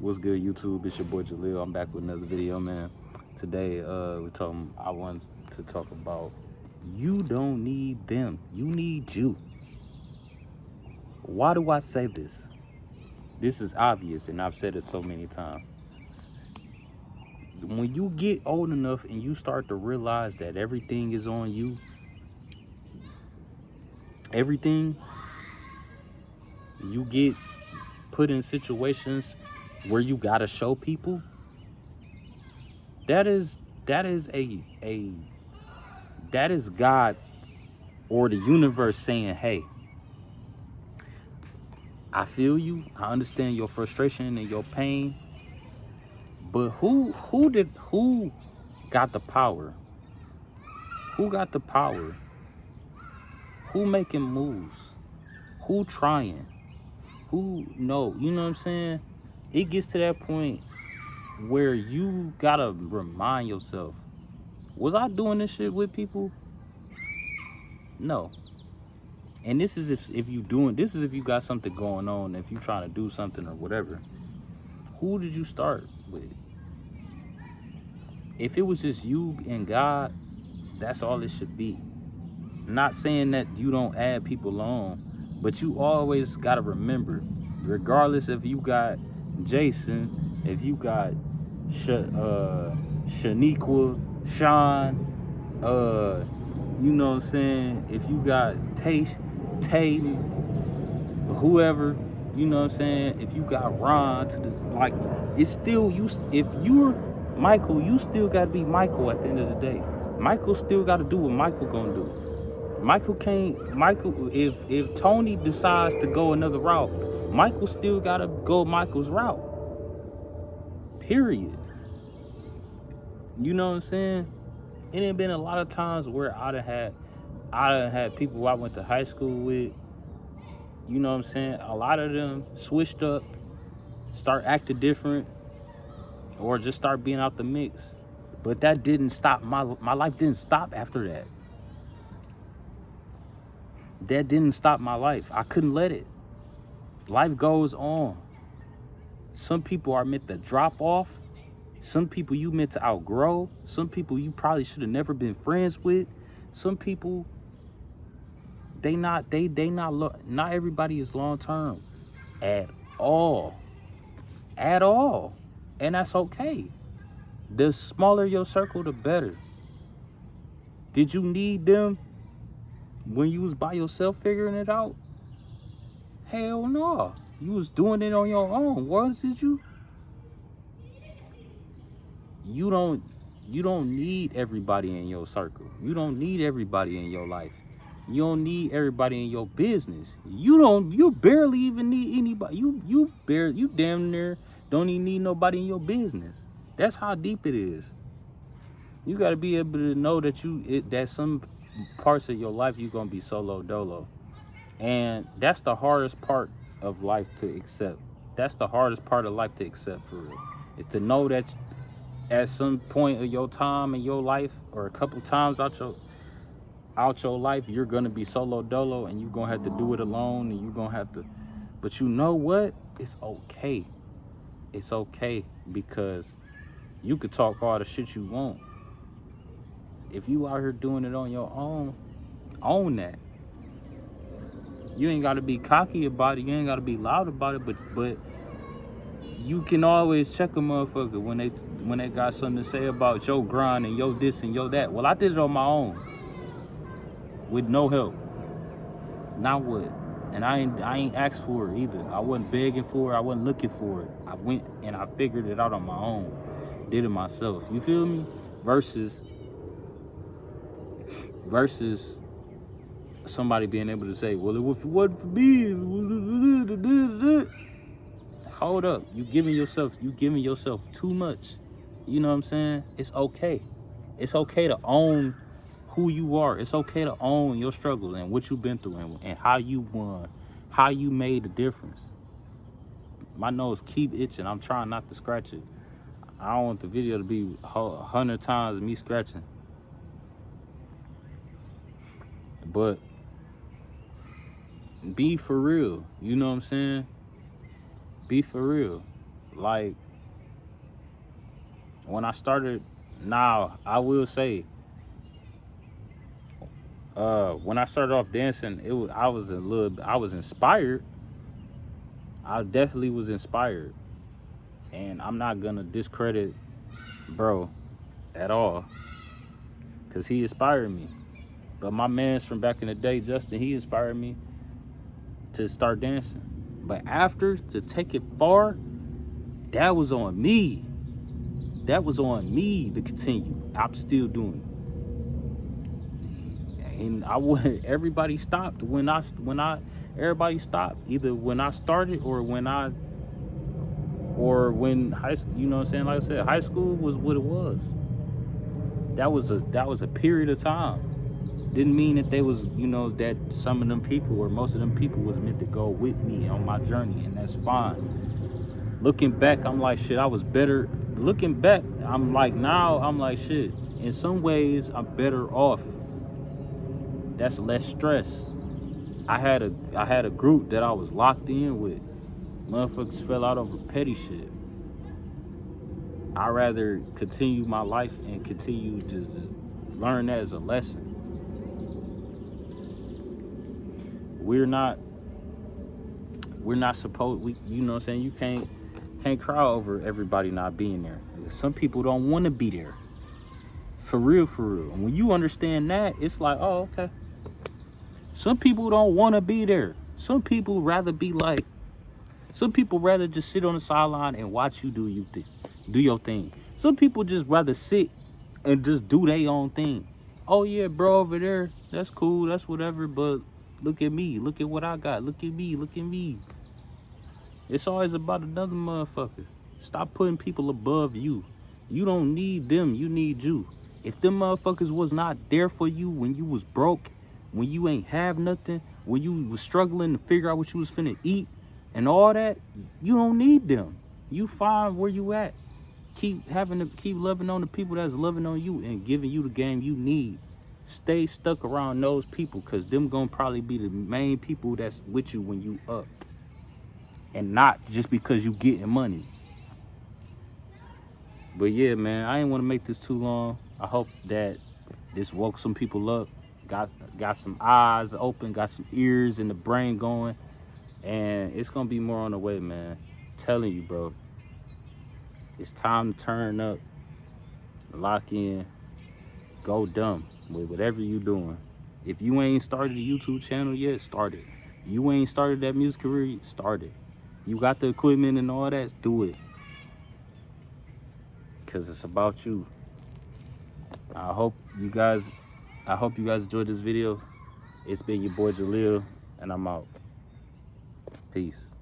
What's good, YouTube? It's your boy Jaleel. I'm back with another video, man. Today, I want to talk about you don't need them. You need you. Why do I say this? This is obvious, and I've said it so many times. When you get old enough and you start to realize that everything is on you, everything, you get put in situations where you gotta show people. That is that is God or the universe saying, hey, I feel you. I understand your frustration and your pain. But who got the power? Who got the power? Who making moves? Who trying? Who no, you know what I'm saying? It gets to that point where you gotta remind yourself, was I doing this shit with people? No. And this is if you doing this is if you got something going on, if you trying to do something or whatever. Who did you start with? If it was just you and God, that's all it should be. Not saying that you don't add people on, but you always got to remember, regardless if you got Jason, if you got Shaniqua, Sean, you know what I'm saying, if you got Tay, whoever, you know what I'm saying, if you got Ron to this, like, it's still you. If you're Michael, you still got to be Michael at the end of the day. Michael still got to do what Michael gonna do. Michael, if Tony decides to go another route, Michael still got to go Michael's route, period. You know what I'm saying? It ain't been a lot of times where I done had people I went to high school with, you know what I'm saying, a lot of them switched up, start acting different, or just start being out the mix. But that didn't stop my life didn't stop after that. That didn't stop my life. I couldn't let it. Life goes on. Some people are meant to drop off. Some people you meant to outgrow. Some people you probably should have never been friends with. Some people not everybody is long term at all. At all. And that's okay. The smaller your circle, the better. Did you need them when you was by yourself figuring it out? Hell no. You was doing it on your own. Wasn't you? You don't you don't need everybody in your circle. You don't need everybody in your life. You don't need everybody in your business. You barely even need anybody. You damn near don't even need nobody in your business. That's how deep it is. You got to be able to know that that some parts of your life you're going to be solo dolo. And that's the hardest part of life to accept. That's the hardest part of life to accept, for real. Is to know that at some point of your time in your life, or a couple times out your life, you're gonna be solo dolo, and you're gonna have to do it alone, and you're gonna have to. But you know what? It's okay. It's okay, because you could talk all the shit you want. If you out here doing it on your own, own that. You ain't gotta be cocky about it. You ain't gotta be loud about it. But you can always check a motherfucker when they got something to say about your grind and your this and your that. Well, I did it on my own with no help. Now what? And I ain't asked for it either. I wasn't begging for it. I wasn't looking for it. I went and I figured it out on my own. Did it myself. You feel me? Versus somebody being able to say, well, if it wasn't for me, hold up. You giving yourself too much. You know what I'm saying? It's okay. It's okay to own who you are. It's okay to own your struggle and what you've been through, and how you won, how you made a difference. My nose keep itching. I'm trying not to scratch it. I don't want the video to be 100 times me scratching. But be for real. You know what I'm saying? Be for real. like when I started, now I will say, when I started off dancing, I was inspired. I definitely was inspired, and I'm not gonna discredit bro at all, cause he inspired me. But my man's from back in the day, Justin, he inspired me to start dancing. But after, to take it far, that was on me. That was on me to continue. I'm still doing it. And I would everybody stopped when everybody stopped either when I started or when high school, you know what I'm saying? Like I said, high school was what it was. That was a period of time. Didn't mean that they was, that some of them people or most of them people was meant to go with me on my journey, and that's fine. Looking back, I'm like, shit, I was better. Looking back, I'm like, shit, in some ways, I'm better off. That's less stress. I had a group that I was locked in with. Motherfuckers fell out over petty shit. I'd rather continue my life and continue to learn that as a lesson. We're not supposed, you know what I'm saying, you can't cry over everybody not being there. Some people don't want to be there. For real. And when you understand that, it's like, oh, okay. Some people don't want to be there. Some people rather just sit on the sideline and watch you do your thing. Some people just rather sit and just do their own thing. Oh yeah, bro, over there, that's cool, that's whatever, but look at me, look at what I got, look at me. It's always about another motherfucker. Stop putting people above you. You don't need them, you need you. If them motherfuckers was not there for you when you was broke, when you ain't have nothing, when you was struggling to figure out what you was finna eat and all that, you don't need them. You fine where you at. Keep loving on the people that's loving on you and giving you the game you need. Stay stuck around those people, because them gonna probably be the main people that's with you when you up. And not just because you getting money. But yeah, man, I ain't want to make this too long. I hope that this woke some people up, got some eyes open, got some ears and the brain going, and it's gonna be more on the way, man. I'm telling you, bro. It's time to turn up, lock in, go dumb with whatever you doing. If you ain't started a YouTube channel yet, start it. You ain't started that music career, start it. You got the equipment and all that, do it. Cause it's about you. I hope you guys enjoyed this video. It's been your boy Jaleel, and I'm out. Peace.